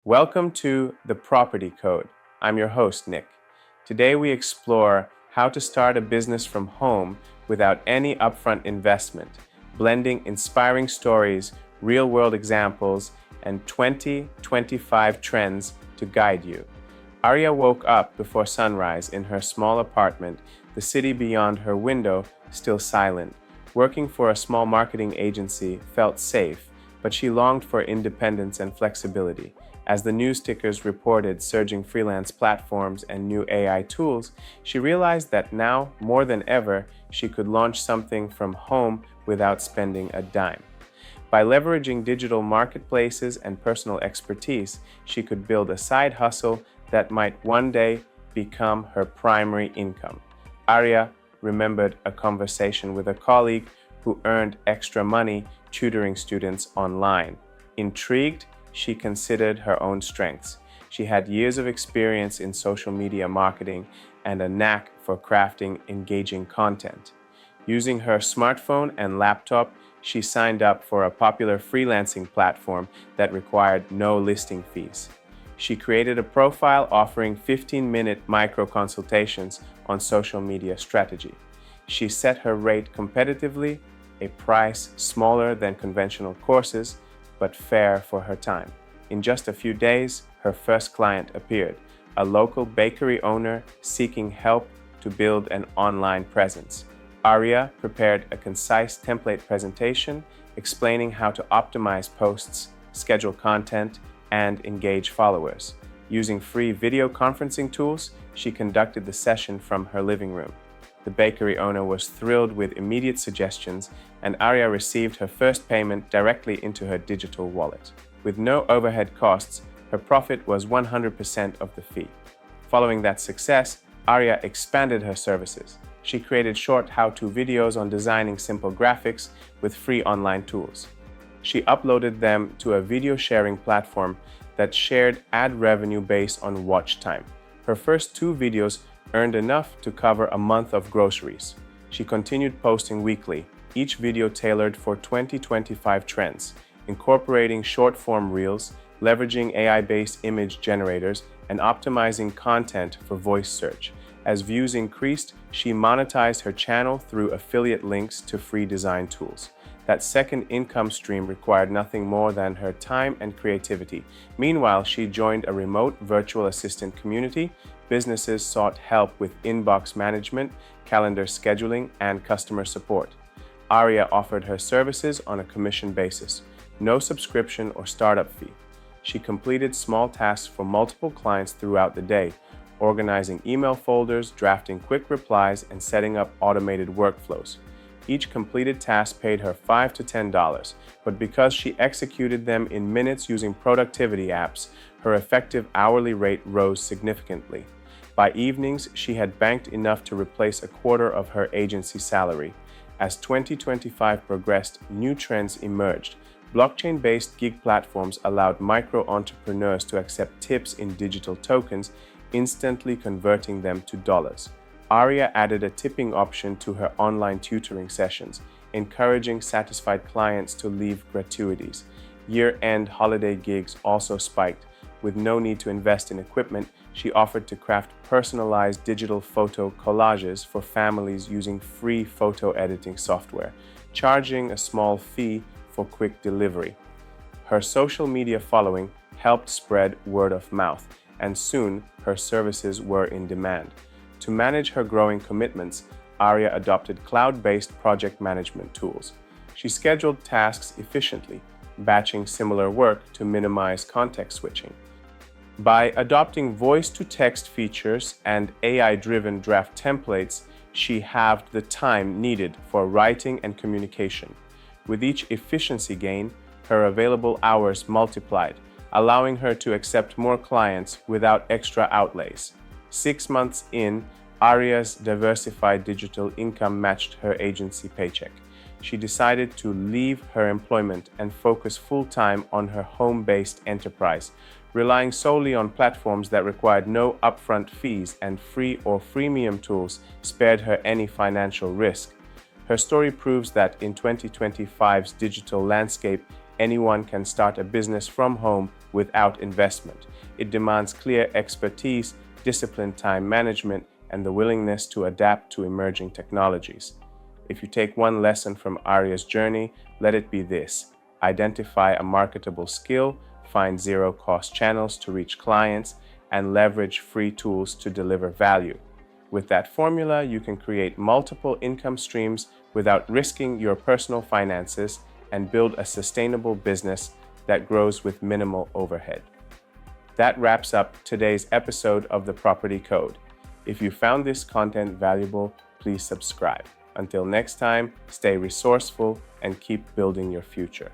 Welcome to The Property Code. I'm your host, Nick. Today we explore how to start a business from home without any upfront investment, blending inspiring stories, real-world examples, and 2025 trends to guide you. Arya woke up before sunrise in her small apartment, the city beyond her window still silent. Working for a small marketing agency felt safe, but she longed for independence and flexibility. As the news tickers reported surging freelance platforms and new AI tools, she realized that now, more than ever, she could launch something from home without spending a dime. By leveraging digital marketplaces and personal expertise, she could build a side hustle that might one day become her primary income. Arya remembered a conversation with a colleague who earned extra money tutoring students online. Intrigued, she considered her own strengths. She had years of experience in social media marketing and a knack for crafting engaging content. Using her smartphone and laptop, she signed up for a popular freelancing platform that required no listing fees. She created a profile offering 15-minute micro-consultations on social media strategy. She set her rate competitively, a price smaller than conventional courses, but fair for her time. In just a few days, her first client appeared, a local bakery owner seeking help to build an online presence. Arya prepared a concise template presentation explaining how to optimize posts, schedule content, and engage followers. Using free video conferencing tools, she conducted the session from her living room. The bakery owner was thrilled with immediate suggestions, and Arya received her first payment directly into her digital wallet. With no overhead costs, her profit was 100% of the fee. Following that success, Arya expanded her services. She created short how-to videos on designing simple graphics with free online tools. She uploaded them to a video sharing platform that shared ad revenue based on watch time. Her first 2 videos earned enough to cover a month of groceries. She continued posting weekly, each video tailored for 2025 trends, incorporating short-form reels, leveraging AI-based image generators, and optimizing content for voice search. As views increased, she monetized her channel through affiliate links to free design tools. That second income stream required nothing more than her time and creativity. Meanwhile, she joined a remote virtual assistant community. Businesses sought help with inbox management, calendar scheduling, and customer support. Arya offered her services on a commission basis, no subscription or startup fee. She completed small tasks for multiple clients throughout the day, organizing email folders, drafting quick replies, and setting up automated workflows. Each completed task paid her $5 to $10, but because she executed them in minutes using productivity apps, her effective hourly rate rose significantly. By evenings, she had banked enough to replace a quarter of her agency salary. As 2025 progressed, new trends emerged. Blockchain-based gig platforms allowed micro-entrepreneurs to accept tips in digital tokens, instantly converting them to dollars. Arya added a tipping option to her online tutoring sessions, encouraging satisfied clients to leave gratuities. Year-end holiday gigs also spiked. With no need to invest in equipment, she offered to craft personalized digital photo collages for families using free photo editing software, charging a small fee for quick delivery. Her social media following helped spread word of mouth, and soon her services were in demand. To manage her growing commitments, Arya adopted cloud-based project management tools. She scheduled tasks efficiently, batching similar work to minimize context switching. By adopting voice-to-text features and AI-driven draft templates, she halved the time needed for writing and communication. With each efficiency gain, her available hours multiplied, allowing her to accept more clients without extra outlays. 6 months in, Arya's diversified digital income matched her agency paycheck. She decided to leave her employment and focus full-time on her home-based enterprise, relying solely on platforms that required no upfront fees, and free or freemium tools spared her any financial risk. Her story proves that in 2025's digital landscape, anyone can start a business from home without investment. It demands clear expertise, disciplined time management, and the willingness to adapt to emerging technologies. If you take one lesson from Arya's journey, let it be this: identify a marketable skill, find zero-cost channels to reach clients, and leverage free tools to deliver value. With that formula, you can create multiple income streams without risking your personal finances and build a sustainable business that grows with minimal overhead. That wraps up today's episode of The Property Code. If you found this content valuable, please subscribe. Until next time, stay resourceful and keep building your future.